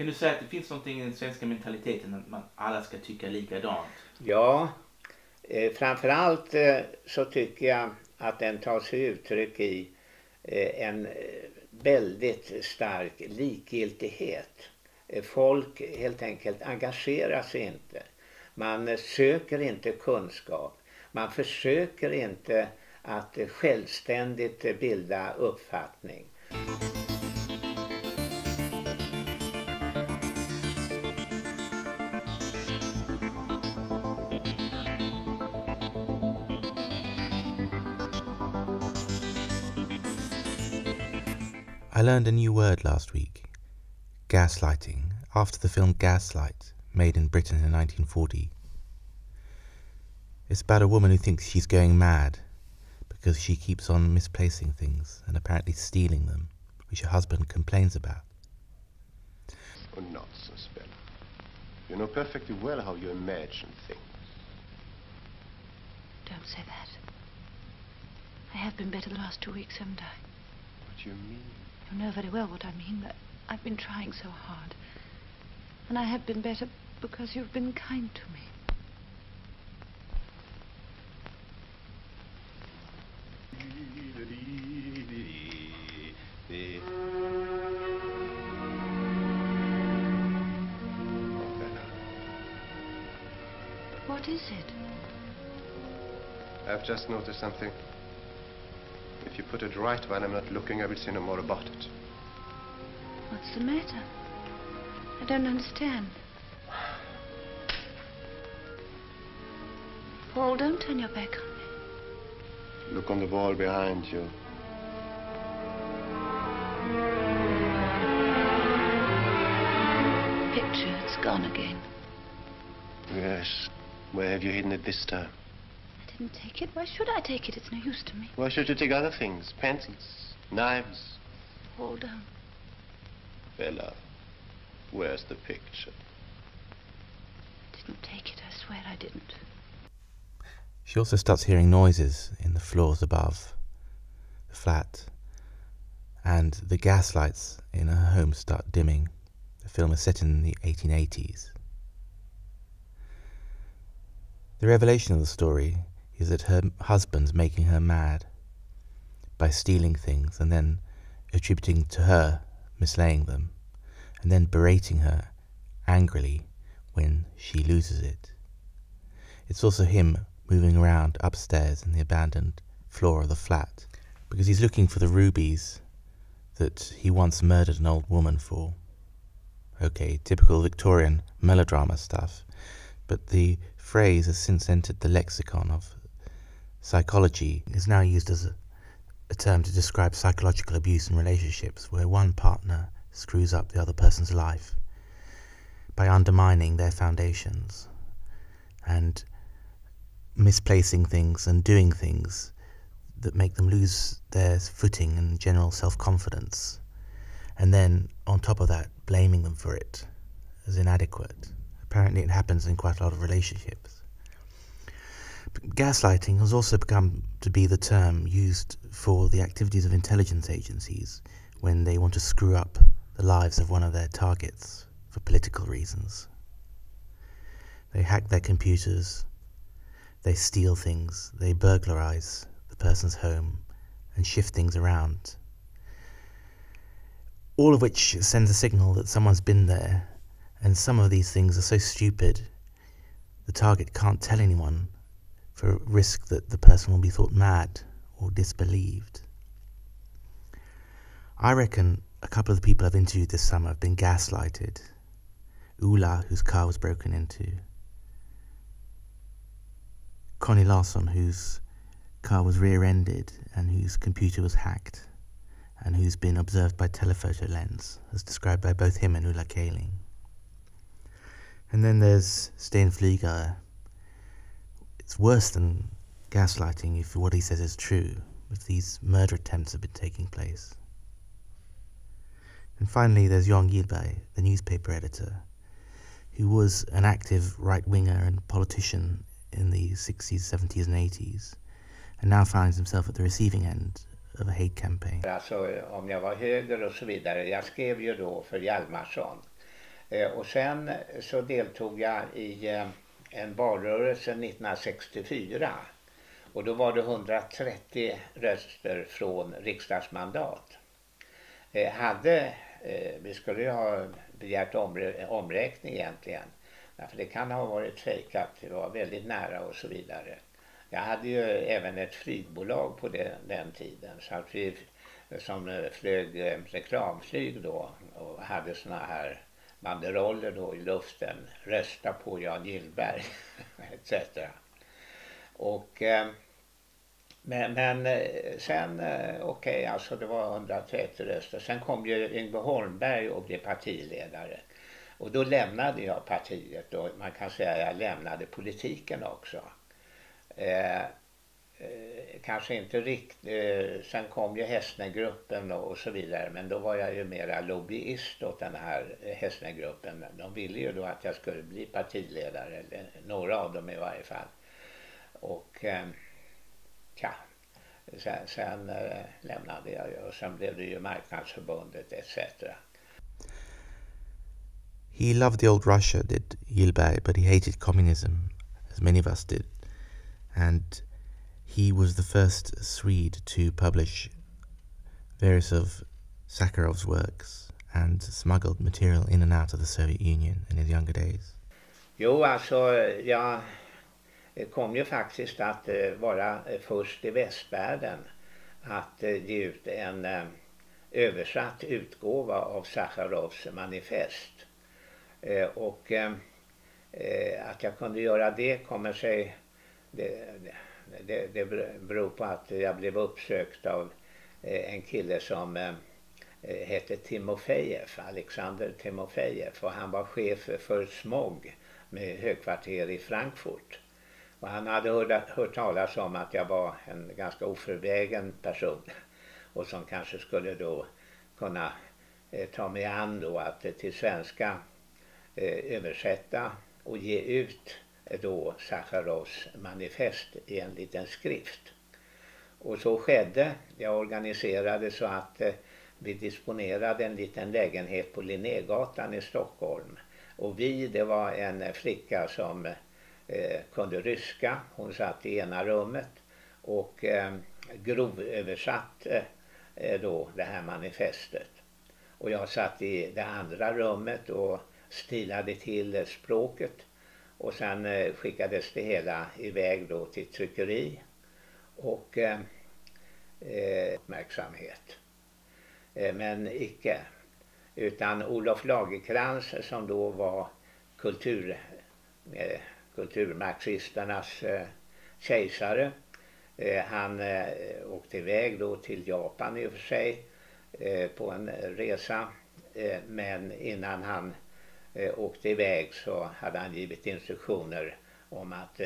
Kan du säga att det finns någonting i den svenska mentaliteten att man alla ska tycka likadant? Ja, framförallt så tycker jag att den tar sig uttryck i en väldigt stark likgiltighet. Folk helt enkelt engagerar sig inte. Man söker inte kunskap. Man försöker inte att självständigt bilda uppfattning. I learned a new word last week, gaslighting, after the film Gaslight, made in Britain in 1940. It's about a woman who thinks she's going mad because she keeps on misplacing things and apparently stealing them, which her husband complains about. Oh, nonsense, Bella. You know perfectly well how you imagine things. Don't say that. I have been better the last 2 weeks, haven't I? What do you mean? You know very well what I mean, but I've been trying so hard. And I have been better because you've been kind to me. What is it? I've just noticed something. If you put it right when I'm not looking, I will say no more about it. What's the matter? I don't understand. Paul, don't turn your back on me. Look on the wall behind you. Picture, it's gone again. Yes. Where have you hidden it this time? I didn't take it. Why should I take it? It's no use to me. Why should you take other things? Pencils, knives. Paul, don't. Bella, where's the picture? I didn't take it. I swear I didn't. She also starts hearing noises in the floors above the flat, and the gas lights in her home start dimming. The film is set in the 1880s. The revelation of the story is that her husband's making her mad by stealing things and then attributing to her mislaying them, and then berating her angrily when she loses it. It's also him moving around upstairs in the abandoned floor of the flat because he's looking for the rubies that he once murdered an old woman for. Okay, typical Victorian melodrama stuff, but the phrase has since entered the lexicon of psychology. Is now used as a term to describe psychological abuse in relationships where one partner screws up the other person's life by undermining their foundations and misplacing things and doing things that make them lose their footing and general self-confidence, and then on top of that blaming them for it as inadequate. Apparently it happens in quite a lot of relationships. But gaslighting has also become to be the term used for the activities of intelligence agencies when they want to screw up the lives of one of their targets for political reasons. They hack their computers, they steal things, they burglarize the person's home and shift things around. All of which sends a signal that someone's been there. And some of these things are so stupid, the target can't tell anyone for risk that the person will be thought mad or disbelieved. I reckon a couple of the people I've interviewed this summer have been gaslighted. Ulla, whose car was broken into. Connie Larsson, whose car was rear-ended and whose computer was hacked and who's been observed by telephoto lens, as described by both him and Ulla Kaling. And then there's Sten Flyger. It's worse than gaslighting if what he says is true, if these murder attempts have been taking place. And finally there's Jan Gillberg, the newspaper editor, who was an active right-winger and politician in the 60s, 70s and 80s, and now finds himself at the receiving end of a hate campaign. Alltså om jag var höger och så vidare. Jag skrev ju då för Hjalmarsson. Och sen så deltog jag i en valrörelse 1964. Och då var det 130 röster från riksdagsmandat. Vi skulle ju ha begärt omräkning egentligen. För det kan ha varit fejkat, det var väldigt nära och så vidare. Jag hade ju även ett flygbolag på den tiden, så att vi som flög reklamflyg då och hade såna här banderoller då i luften, rösta på Jan Gillberg etc. Och men sen okej, alltså det var 130 röster. Sen kom ju Yngve Holmberg och blev partiledare. Och då lämnade jag partiet och man kan säga att jag lämnade politiken också. Kanske inte riktigt, sen kom ju Hästnegruppen och så vidare, men då var jag ju mera lobbyist åt den här Hästnegruppen. De ville ju då att jag skulle bli partiledare, eller några av dem i varje fall. Och ja, sen lämnade jag ju och sen blev det ju Marknadsförbundet etc. He loved the old Russia, did Gillberg, but he hated communism, as many of us did. And he was the first Swede to publish various of Sakharov's works and smuggled material in and out of the Soviet Union in his younger days. Jo, alltså jag kom ju faktiskt att vara först i västvärlden att ge ut en översatt utgåva av Sakharovs manifest. Och att jag kunde göra det kommer sig, det beror på att jag blev uppsökt av en kille som hette Alexander Timofejev, och han var chef för smog med högkvarter i Frankfurt. Och han hade hört talas om att jag var en ganska oförvägen person och som kanske skulle då kunna ta mig an då att till svenska översätta och ge ut då Sakharovs manifest i en liten skrift. Och så skedde. Jag organiserade så att vi disponerade en liten lägenhet på Linnégatan i Stockholm. Och det var en flicka som kunde ryska. Hon satt i ena rummet och grovöversatte då det här manifestet. Och jag satt i det andra rummet och stilade till språket. Och sen skickades det hela iväg då till tryckeri och uppmärksamhet. Men icke. Utan Olof Lagerkrans som då var kulturmarxisternas kejsare. Han åkte iväg då till Japan i och för sig på en resa. Men innan han åkte iväg så hade han givit instruktioner om att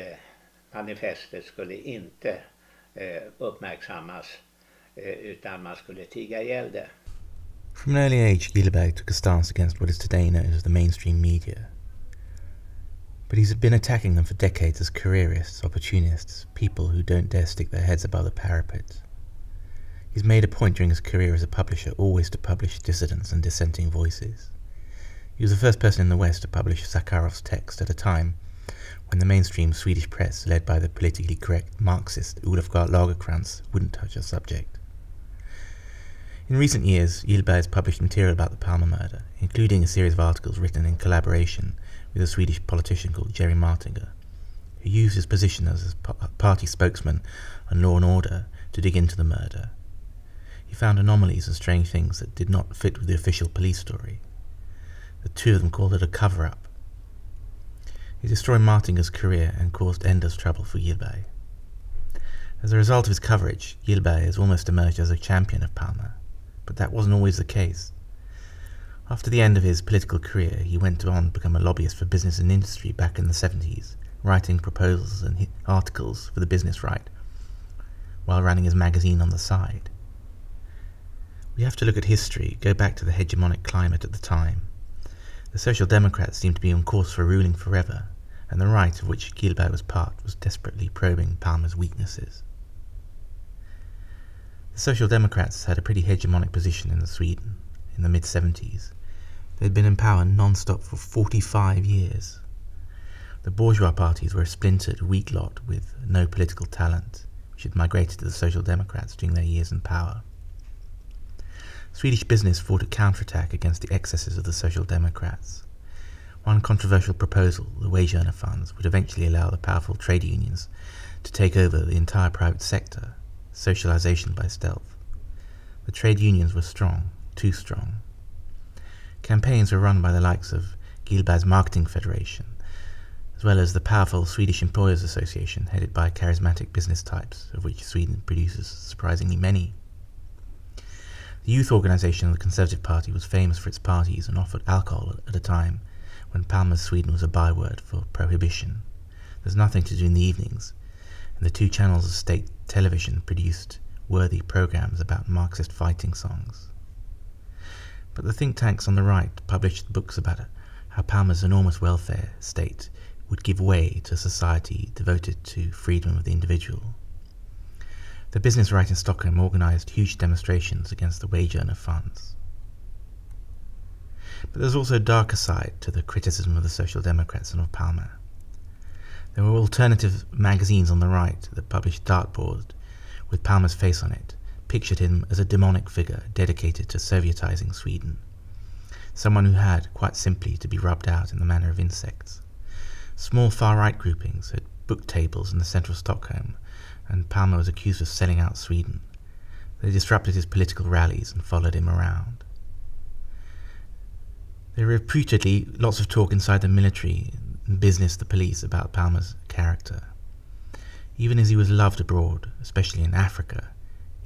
manifestet skulle inte uppmärksammas utan man skulle tiga ihjäl det. From an early age, Gillberg took a stance against what is today known as the mainstream media. But he's been attacking them for decades as careerists, opportunists, people who don't dare stick their heads above the parapet. He's made a point during his career as a publisher always to publish dissidents and dissenting voices. He was the first person in the West to publish Sakharov's text at a time when the mainstream Swedish press, led by the politically correct Marxist Olof Lagerkrans, wouldn't touch the subject. In recent years, Gillberg has published material about the Palme murder, including a series of articles written in collaboration with a Swedish politician called Jerry Martinger, who used his position as a party spokesman on law and order to dig into the murder. He found anomalies and strange things that did not fit with the official police story. The two of them called it a cover-up. He destroyed Martinger's career and caused endless trouble for Gillberg. As a result of his coverage, Gillberg has almost emerged as a champion of Palme, but that wasn't always the case. After the end of his political career, he went on to become a lobbyist for business and industry back in the 70s, writing proposals and articles for the business right, while running his magazine on the side. We have to look at history, go back to the hegemonic climate at the time. The Social Democrats seemed to be on course for ruling forever, and the right, of which Gillberg was part, was desperately probing Palme's weaknesses. The Social Democrats had a pretty hegemonic position in Sweden in the mid-70s. They'd been in power non-stop for 45 years. The bourgeois parties were a splintered, weak lot with no political talent, which had migrated to the Social Democrats during their years in power. Swedish business fought a counterattack against the excesses of the Social Democrats. One controversial proposal, the wage earner funds, would eventually allow the powerful trade unions to take over the entire private sector, socialization by stealth. The trade unions were strong, too strong. Campaigns were run by the likes of Gilberg's Marketing Federation, as well as the powerful Swedish Employers Association, headed by charismatic business types, of which Sweden produces surprisingly many. The youth organisation of the Conservative Party was famous for its parties and offered alcohol at a time when Palme's Sweden was a byword for prohibition. There's nothing to do in the evenings, and the two channels of state television produced worthy programmes about Marxist fighting songs. But the think tanks on the right published books about how Palme's enormous welfare state would give way to a society devoted to freedom of the individual. The business right in Stockholm organised huge demonstrations against the wage earner funds. But there's also a darker side to the criticism of the Social Democrats and of Palme. There were alternative magazines on the right that published dartboard with Palme's face on it, pictured him as a demonic figure dedicated to Sovietising Sweden, someone who had, quite simply, to be rubbed out in the manner of insects. Small far-right groupings had book tables in the centre of Stockholm, and Palme was accused of selling out Sweden. They disrupted his political rallies and followed him around. There were reputedly lots of talk inside the military and business, the police, about Palme's character. Even as he was loved abroad, especially in Africa,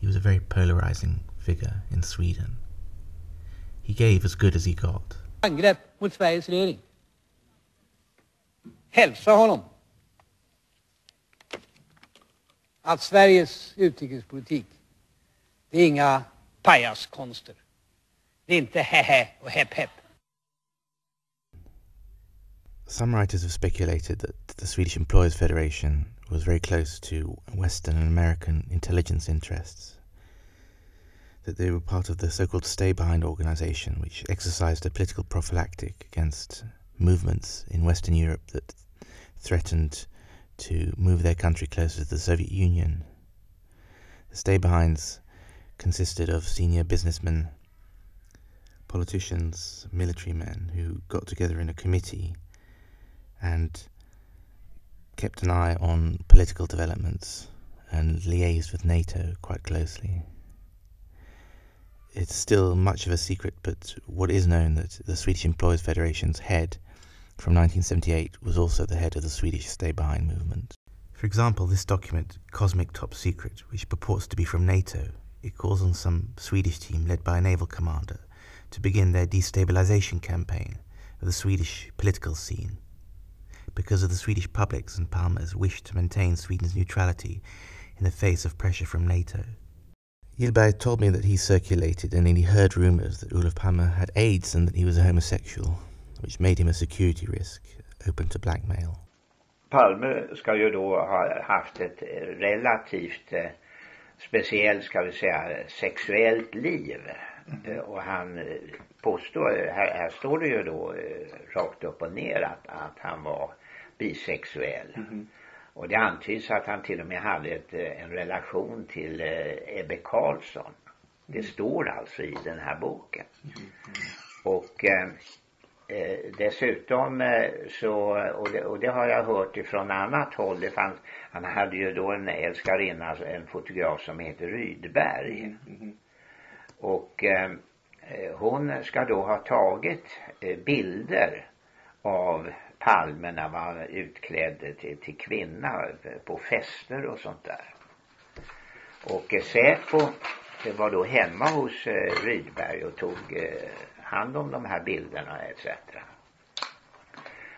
he was a very polarising figure in Sweden. He gave as good as he got. Angrepp mot Sveriges regering. Hälsa honom att Sveriges utrikespolitik, det är inga pajaskonster. Det är inte hehe och hepp hepp. Some writers have speculated that the Swedish Employers Federation was very close to Western and American intelligence interests, that they were part of the so-called stay-behind organisation, which exercised a political prophylactic against movements in Western Europe that threatened to move their country closer to the Soviet Union. The stay-behinds consisted of senior businessmen, politicians, military men who got together in a committee and kept an eye on political developments and liaised with NATO quite closely. It's still much of a secret, but what is known that the Swedish Employers Federation's head from 1978 was also the head of the Swedish stay-behind movement. For example, this document, Cosmic Top Secret, which purports to be from NATO, it calls on some Swedish team led by a naval commander to begin their destabilization campaign of the Swedish political scene, because of the Swedish public's and Palme's wish to maintain Sweden's neutrality in the face of pressure from NATO. Gilberg told me that he circulated and he heard rumours that Olof Palme had AIDS and that he was a homosexual, which made him a security risk, open to blackmail. Palme ska ju då ha haft ett relativt speciellt, ska vi säga, sexuellt liv. Och han påstår, här står det ju då rakt upp och ner att han var bisexuell. Och det antyds att han till och med hade en relation till Ebbe Carlsson. Det står alltså i den här boken. Och dessutom så, och det har jag hört ifrån annat håll, han hade ju då en älskarinna, en fotograf som heter Rydberg. Och hon ska då ha tagit bilder av Palme när han var utklädd till kvinna på fester och sånt där. Och Säpo var då hemma hos Rydberg och tog hand om de här bilderna etc.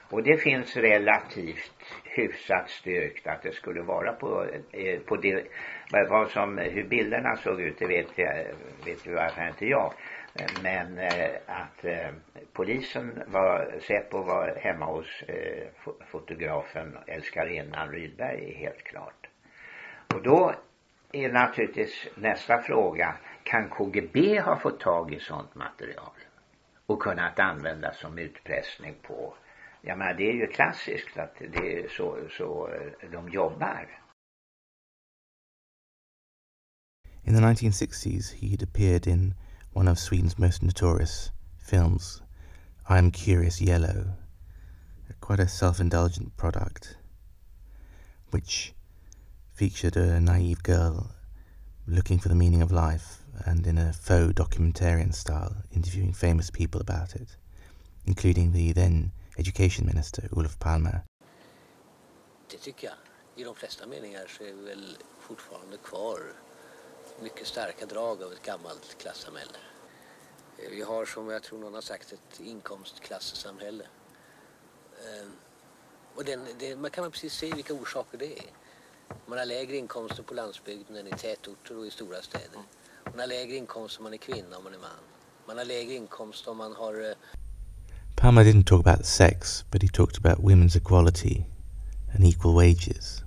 Och det finns relativt hyfsat styrkt att det skulle vara på det, hur bilderna såg ut, det vet ju varför inte jag. Men att polisen Säpo var hemma hos fotografen älskarinnan Rydberg är helt klart. Och då är naturligtvis nästa fråga, kan KGB ha fått tag i sånt material? och kunnat användas som utpressning på. Ja, men det är ju klassiskt att det är så de jobbar. In the 1960s, he had appeared in one of Sweden's most notorious films, I'm Curious Yellow, quite a self-indulgent product, which featured a naive girl looking for the meaning of life and in a faux documentarian style interviewing famous people about it, including the then education minister Olof Palme. Det tycker jag. I de flesta meningar så är vi väl fortfarande kvar mycket starka drag av ett gammalt klassamhälle. Vi har, som jag tror någon har sagt, ett inkomstklassamhälle. Och man kan precis se vilka orsaker det är. Man har lägre inkomster på landsbygden än i tätorter och i stora städer. Man har lägre inkomst om man är kvinna och man är man. Man har lägre inkomst om man har... Palme didn't talk about sex, but he talked about women's equality and equal wages.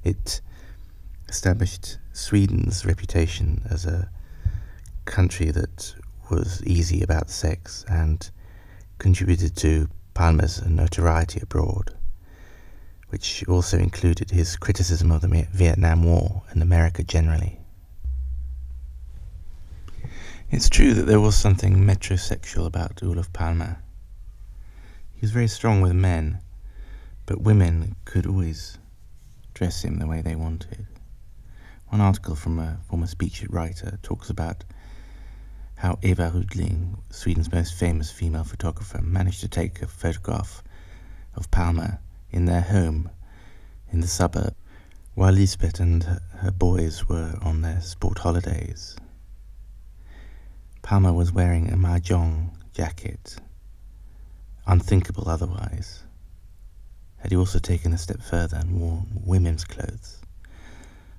It established Sweden's reputation as a country that was easy about sex and contributed to Palme's notoriety abroad, which also included his criticism of the Vietnam War and America generally. It's true that there was something metrosexual about Olof Palme. He was very strong with men, but women could always dress him the way they wanted. One article from a former speech writer talks about how Eva Rudling, Sweden's most famous female photographer, managed to take a photograph of Palme in their home in the suburb, while Lisbeth and her boys were on their sport holidays. Palme was wearing a mahjong jacket, unthinkable otherwise. Had he also taken a step further and worn women's clothes?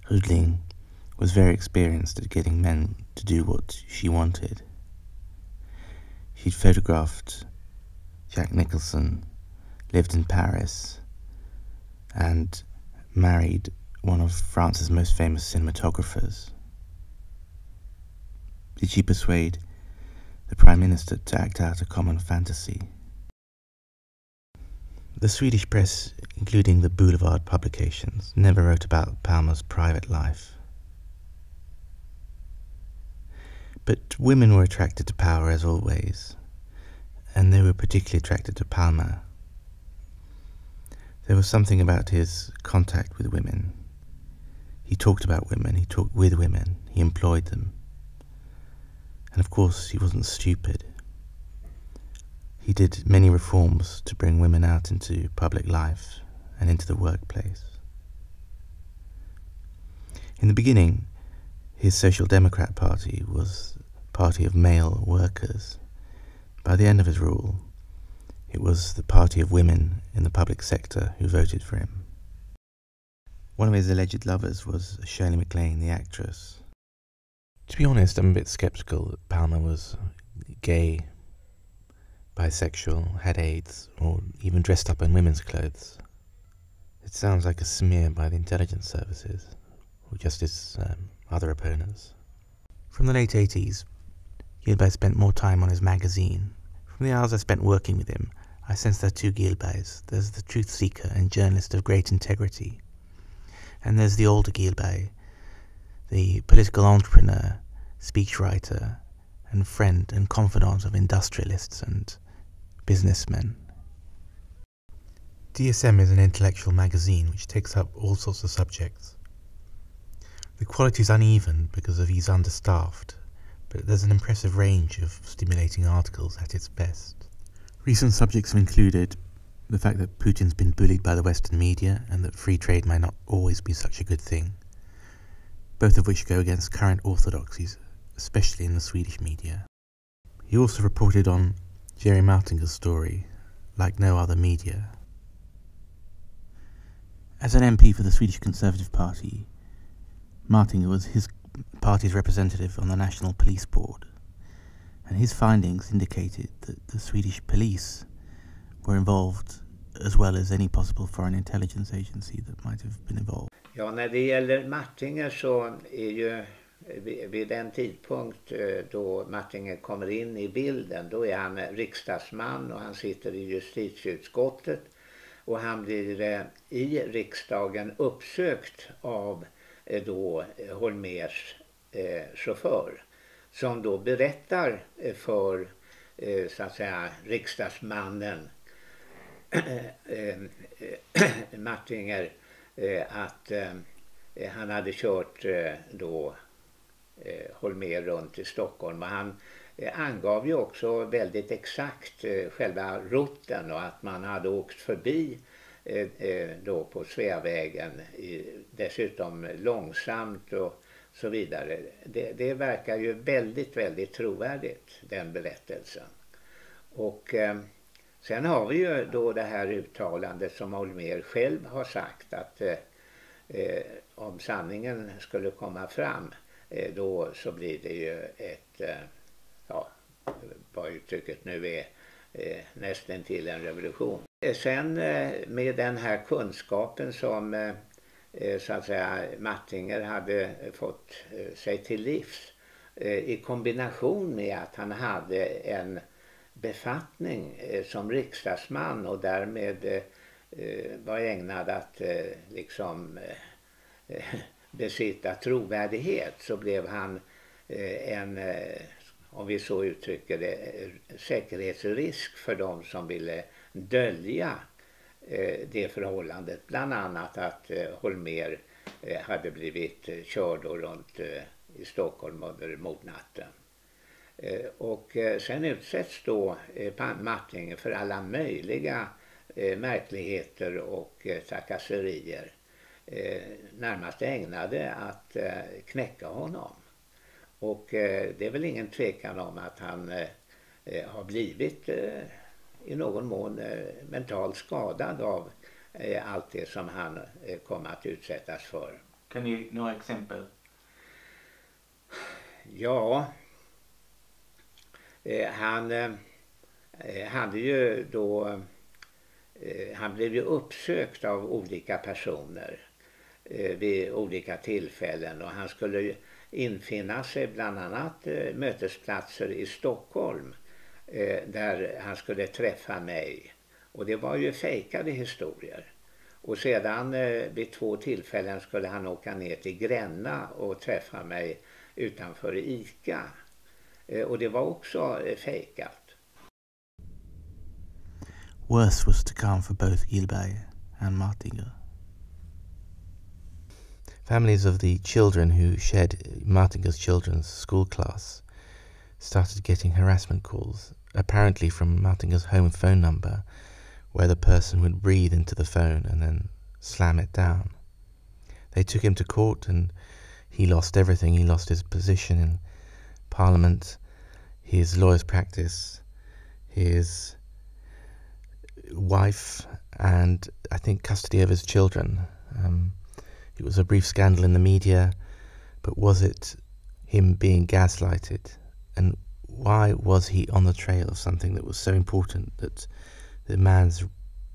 Rudling was very experienced at getting men to do what she wanted. She'd photographed Jack Nicholson, lived in Paris, and married one of France's most famous cinematographers. Did she persuade the Prime Minister to act out a common fantasy? The Swedish press, including the Boulevard publications, never wrote about Palme's private life. But women were attracted to power as always, and they were particularly attracted to Palme. There was something about his contact with women. He talked about women, he talked with women, he employed them. And of course, he wasn't stupid. He did many reforms to bring women out into public life and into the workplace. In the beginning, his Social Democrat Party was a party of male workers. By the end of his rule, it was the party of women in the public sector who voted for him. One of his alleged lovers was Shirley MacLaine, the actress. To be honest, I'm a bit sceptical that Palme was gay, bisexual, had AIDS, or even dressed up in women's clothes. It sounds like a smear by the intelligence services, or just his other opponents. From the late 80s, Gilbert spent more time on his magazine. From the hours I spent working with him, I sensed there are two Gilberts. There's the truth seeker and journalist of great integrity, and there's the older Gilbert, the political entrepreneur, speechwriter, and friend and confidant of industrialists and businessmen. DSM is an intellectual magazine which takes up all sorts of subjects. The quality is uneven because of he's understaffed, but there's an impressive range of stimulating articles at its best. Recent subjects have included the fact that Putin's been bullied by the Western media and that free trade might not always be such a good thing, both of which go against current orthodoxies, especially in the Swedish media. He also reported on Jerry Martinger's story, like no other media. As an MP for the Swedish Conservative Party, Martinger was his party's representative on the National Police Board, and his findings indicated that the Swedish police were involved as well as any possible foreign intelligence agency that might have been involved. Ja, när det gäller Martinger så är ju vid den tidpunkt då Martinger kommer in i bilden, då är han riksdagsman och han sitter i justitieutskottet och han blir i riksdagen uppsökt av då Holmérs chaufför som då berättar för så att säga riksdagsmannen Martinger att han hade kört då Holmér runt i Stockholm, och han angav ju också väldigt exakt själva rutten och att man hade åkt förbi då på Sveavägen dessutom långsamt och så vidare. Det verkar ju väldigt, väldigt trovärdigt, den berättelsen. Och sen har vi ju då det här uttalandet som Holmér själv har sagt att om sanningen skulle komma fram då så blir det ju ett, vad uttrycket nu är, nästan till en revolution. Sen med den här kunskapen som så att säga Martinger hade fått sig till livs i kombination med att han hade en befattning som riksdagsman och därmed var ägnad att liksom besitta trovärdighet, så blev han en, om vi så uttrycker det, säkerhetsrisk för de som ville dölja det förhållandet. Bland annat att Holmér hade blivit körd runt i Stockholm under mordnatten. Och sen utsätts då Martinger för alla möjliga märkligheter och trakasserier, närmast ägnade att knäcka honom. Och det är väl ingen tvekan om att han har blivit i någon mån mentalt skadad av allt det som han kom att utsättas för. Kan du ge några exempel? Ja, han hade ju då, han blev ju uppsökt av olika personer vid olika tillfällen, och han skulle infinna sig bland annat mötesplatser i Stockholm där han skulle träffa mig, och det var ju fejkade historier. Och sedan vid 2 tillfällen skulle han åka ner till Gränna och träffa mig utanför ICA, och det var också fejkat. Worse was to come for both Gillberg and Martinger. Families of the children who shared Martinger's children's school class started getting harassment calls, apparently from Martinger's home phone number, where the person would breathe into the phone and then slam it down. They took him to court and he lost everything. He lost his position in Parliament, his lawyer's practice, his wife, and I think custody of his children. It was a brief scandal in the media, but was it him being gaslighted? And why was he on the trail of something that was so important that the man's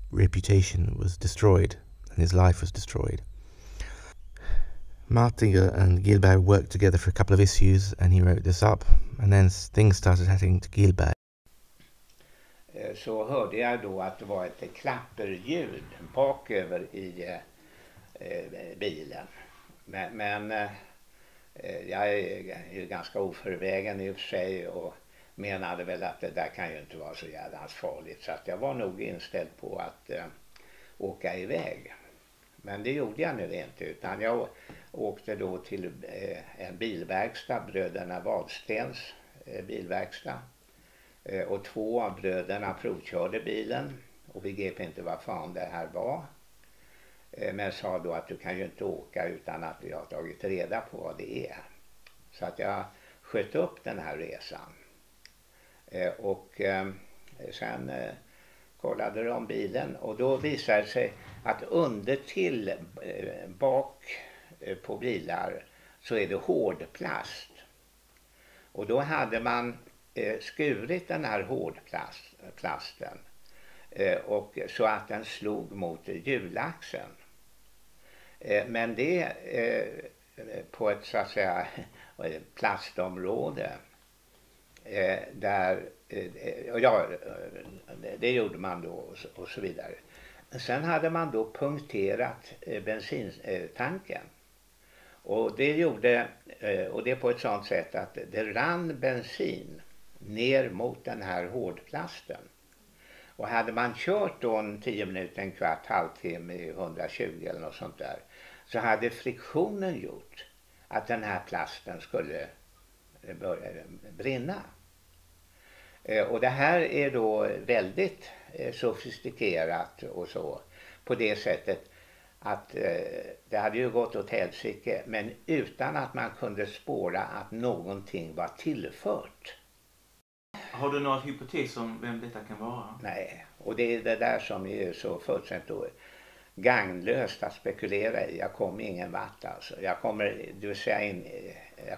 reputation was destroyed and his life was destroyed? Martinger and Gillberg worked together for a couple of issues, and he wrote this up, and then things started happening to Gillberg. Så hörde jag då att det var ett klapperljud baköver i bilen. Men jag är ju ganska oförvägen i och för sig och menade väl att det där kan ju inte vara så jävla farligt, så att jag var nog inställd på att åka iväg. Men det gjorde jag nu inte, utan jag åkte då till en bilverkstad, bröderna Wadstens bilverkstad. Och 2 av bröderna provkörde bilen och vi grep inte vad fan det här var. Men sa då att du kan ju inte åka utan att vi har tagit reda på vad det är. Så att jag sköt upp den här resan. Och sen kollade de bilen, och då visade det sig att under till bak på bilar så är det hårdplast. Och då hade man skurit den här hårdplasten och så att den slog mot hjulaxeln. Men det på ett så att säga plastområde där, ja, det gjorde man då och så vidare. Sen hade man då punkterat bensintanken. Och det gjorde, och det på ett sådant sätt att det rann bensin ner mot den här hårdplasten. Och hade man kört då en 10 minuter, en kvart, halvtimme, 120 eller något sånt där, så hade friktionen gjort att den här plasten skulle börja brinna. Och det här är då väldigt sofistikerat och så, på det sättet att det hade ju gått åt helsike, men utan att man kunde spåra att någonting var tillfört. Har du några hypoteser om vem detta kan vara? Nej, och det är det där som är så fullständigt då gagnlöst att spekulera i. Jag kommer ingen vart alltså. Jag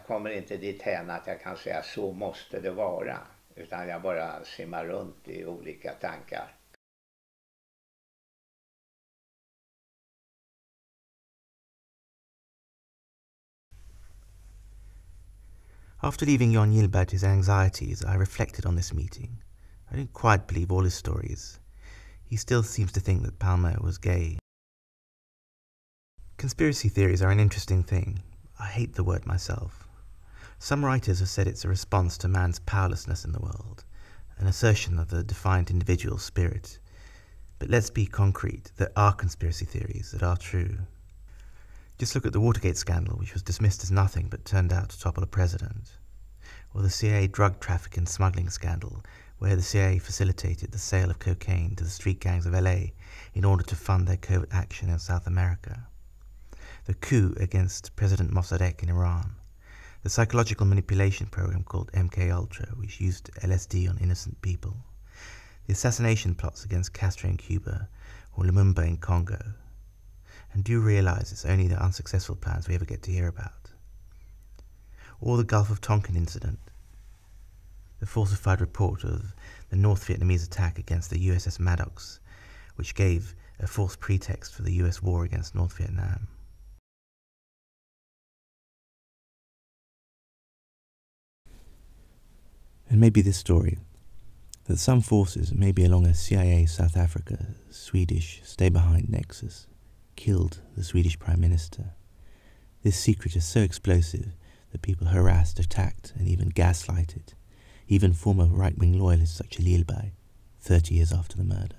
kommer inte dit hän att jag kan säga så måste det vara. Utan jag bara simmar runt i olika tankar. After leaving Jan Gillberg to his anxieties, I reflected on this meeting. I didn't quite believe all his stories. He still seems to think that Palme was gay. Conspiracy theories are an interesting thing. I hate the word myself. Some writers have said it's a response to man's powerlessness in the world, an assertion of the defiant individual spirit. But let's be concrete, there are conspiracy theories that are true. Just look at the Watergate scandal, which was dismissed as nothing but turned out to topple a president. Or the CIA drug traffic and smuggling scandal, where the CIA facilitated the sale of cocaine to the street gangs of LA in order to fund their covert action in South America. The coup against President Mossadegh in Iran. The psychological manipulation program called MKUltra, which used LSD on innocent people. The assassination plots against Castro in Cuba, or Lumumba in Congo. And do realize it's only the unsuccessful plans we ever get to hear about. Or the Gulf of Tonkin incident, the falsified report of the North Vietnamese attack against the USS Maddox, which gave a false pretext for the US war against North Vietnam. And maybe this story, that some forces, maybe along a CIA South Africa, Swedish stay-behind nexus, killed the Swedish Prime Minister. This secret is so explosive that people harassed, attacked, and even gaslighted, even former right-wing loyalists such as Gillberg, 30 years after the murder.